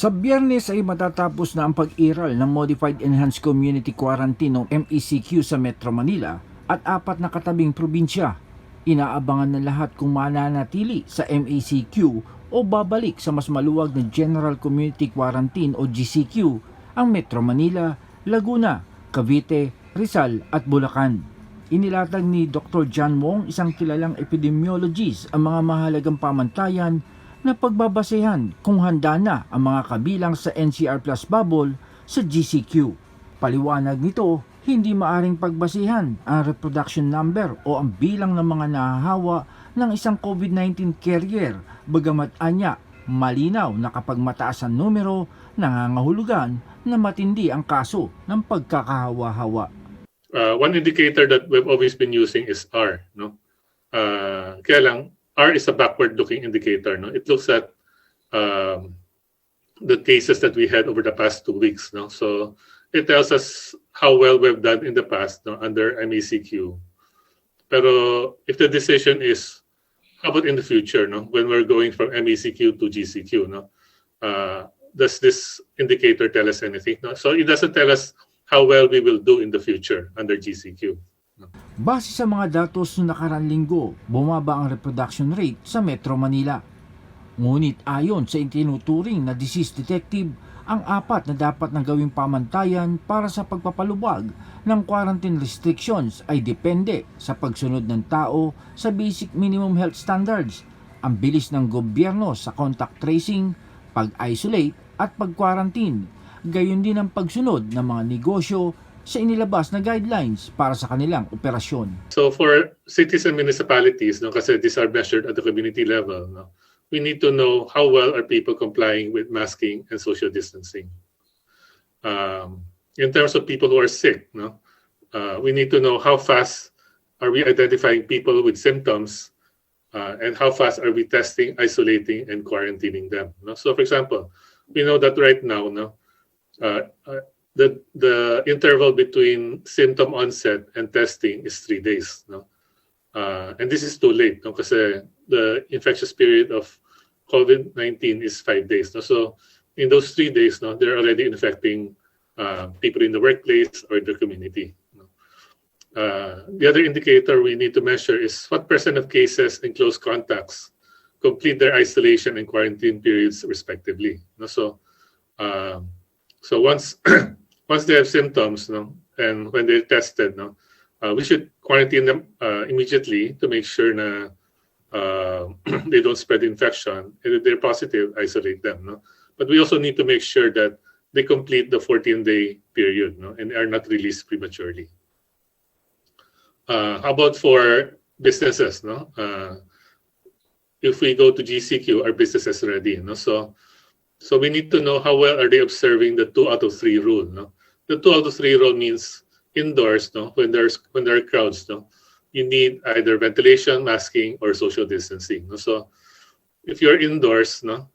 Sa Biyernes ay matatapos na ang pag-iral ng Modified Enhanced Community Quarantine o MECQ sa Metro Manila at 4 na katabing probinsya. Inaabangan ng lahat kung mananatili sa MECQ o babalik sa mas maluwag na General Community Quarantine o GCQ ang Metro Manila, Laguna, Cavite, Rizal at Bulacan. Inilatag ni Dr. John Wong, isang kilalang epidemiologist, ang mga mahalagang pamantayan na pagbabasehan kung handa na ang mga kabilang sa NCR Plus Bubble sa GCQ. Paliwanag nito, hindi maaring pagbasehan ang reproduction number o ang bilang ng mga nahahawa ng isang COVID-19 carrier, bagamat anya malinaw na kapag mataas ang numero, nangangahulugan na matindi ang kaso ng pagkakahawa-hawa. One indicator that we've always been using is R. No? Kaya lang, R is a backward-looking indicator. No? It looks at the cases that we had over the past 2 weeks. No? So it tells us how well we've done in the past, no, under MECQ. Pero if the decision is, how about in the future, no, when we're going from MECQ to GCQ, no, does this indicator tell us anything? No? So it doesn't tell us how well we will do in the future under GCQ. Base sa mga datos noong nakaraang linggo, bumaba ang reproduction rate sa Metro Manila. Ngunit ayon sa itinuturing na disease detective, ang 4 na dapat na gawing pamantayan para sa pagpapaluwag ng quarantine restrictions ay depende sa pagsunod ng tao sa basic minimum health standards, ang bilis ng gobyerno sa contact tracing, pag-isolate at pag-quarantine, gayon din ang pagsunod ng mga negosyo sa inilabas na guidelines para sa kanilang operasyon. So for cities and municipalities, no, kasi these are measured at the community level, no, we need to know how well are people complying with masking and social distancing. In terms of people who are sick, no, we need to know how fast are we identifying people with symptoms and how fast are we testing, isolating, and quarantining them. No? So for example, we know that right now, no, the interval between symptom onset and testing is 3 days. No? And this is too late, no? Kasi the infectious period of COVID-19 is 5 days. No? So in those 3 days, no, they're already infecting people in the workplace or the community. No? The other indicator we need to measure is what percent of cases and close contacts complete their isolation and quarantine periods respectively. No? So once once they have symptoms, no, and when they're tested, no, we should quarantine them immediately to make sure na they don't spread infection. And if they're positive, isolate them. No? But we also need to make sure that they complete the 14-day period, no, and are not released prematurely. How about for businesses? No? If we go to GCQ, are businesses ready? No? So we need to know how well are they observing the 2 out of 3 rule. No? The 2 out of 3 rule means indoors, no, when there are crowds, no, you need either ventilation, masking, or social distancing. No? So if you're indoors, no,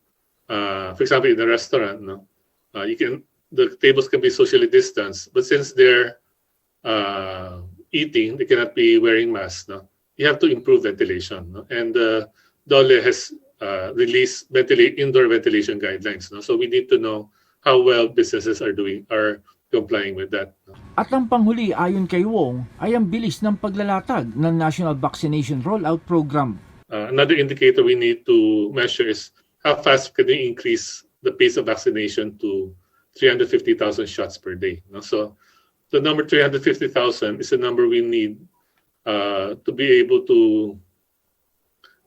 for example, in a restaurant, no, the tables can be socially distanced, but since they're eating, they cannot be wearing masks. No? You have to improve ventilation. No? And DOLE has released indoor ventilation guidelines. No? So we need to know how well businesses are complying with that. No? At ang panghuli ayon kay Wong ay ang bilis ng paglalatag ng National Vaccination Rollout Program. Another indicator we need to measure is how fast can we increase the pace of vaccination to 350,000 shots per day. No? So the number 350,000 is a number we need to be able to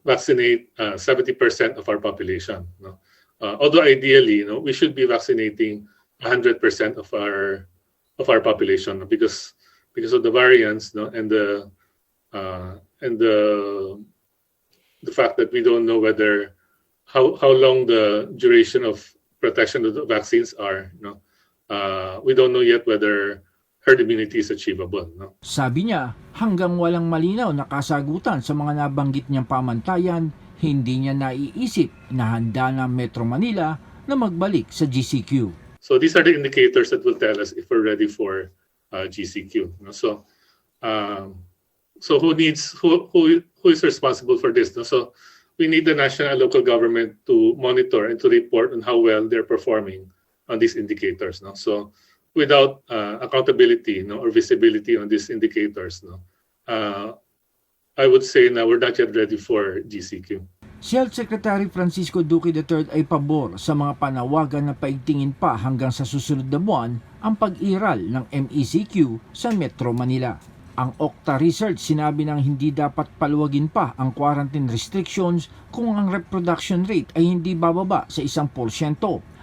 vaccinate 70% of our population. No? Although ideally, we should be vaccinating 100% of our population, no? because of the variants, no? and the fact that we don't know whether how long the duration of protection of the vaccines are. No? We don't know yet whether herd immunity is achievable. No? Sabi niya, hanggang walang malinaw na kasagutan sa mga nabanggit niyang pamantayan, hindi niya naiisip na handa na Metro Manila na magbalik sa GCQ. So these are the indicators that will tell us if we're ready for GCQ. No? So who is responsible for this? No? So we need the national and local government to monitor and to report on how well they're performing on these indicators. No? So without accountability, no, or visibility on these indicators, no, I would say na we're not yet ready for GCQ. Si Health Secretary Francisco Duque III ay pabor sa mga panawagan na paigtingin pa hanggang sa susunod na buwan ang pag-iral ng MECQ sa Metro Manila. Ang Okta Research sinabi nang hindi dapat paluwagin pa ang quarantine restrictions kung ang reproduction rate ay hindi bababa sa 1%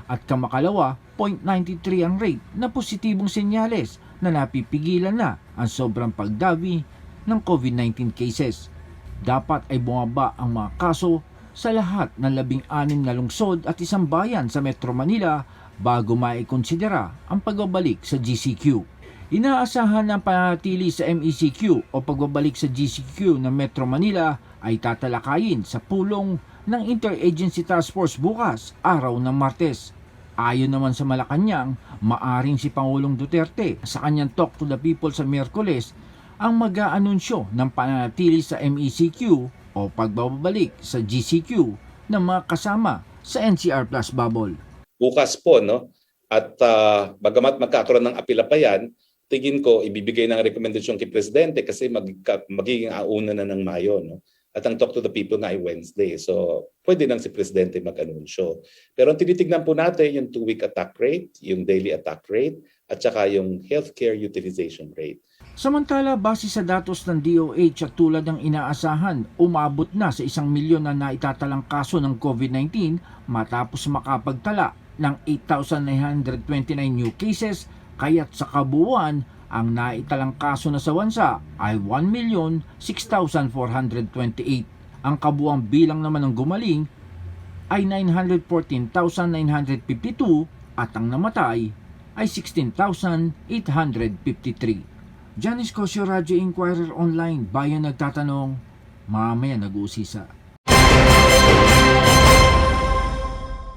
at kamakalawa 0.93 ang rate na positibong senyales na napipigilan na ang sobrang pagdabi ng COVID-19 cases. Dapat ay bumaba ang mga kaso sa lahat ng 16 na lungsod at isang bayan sa Metro Manila bago maikonsidera ang pagbabalik sa GCQ. Inaasahan na ang pananatili sa MECQ o pagbabalik sa GCQ ng Metro Manila ay tatalakayin sa pulong ng Interagency Task Force bukas, araw ng Martes. Ayon naman sa Malacanang, maaring si Pangulong Duterte sa kanyang Talk to the People sa Miyerkules ang mag-aanunsyo ng pananatili sa MECQ o pagbabalik sa GCQ ng mga kasama sa NCR Plus Bubble. Bukas po, no? At bagamat magkakaroon ng apela pa yan, tingin ko ibibigay ng rekomendasyon kay Presidente kasi magiging auna na ng Mayo, no? At ang Talk to the People na ay Wednesday. So, pwede nang si Presidente mag-anunsyo. Pero ang tinitignan po natin yung 2-week attack rate, yung daily attack rate, at saka yung healthcare utilization rate. Samantala, base sa datos ng DOH at tulad ng inaasahan, umabot na sa 1 milyon na naitatalang kaso ng COVID-19 matapos makapagtala ng 8,929 new cases, kaya't sa kabuuan, ang naitalang kaso na sa bansa ay 1,06,428. Ang kabuuang bilang naman ng gumaling ay 914,952 at ang namatay ay 16,853. Janice Cosio, Radyo Inquirer Online, bayan nagtatanong, mamaya nag-uusisa.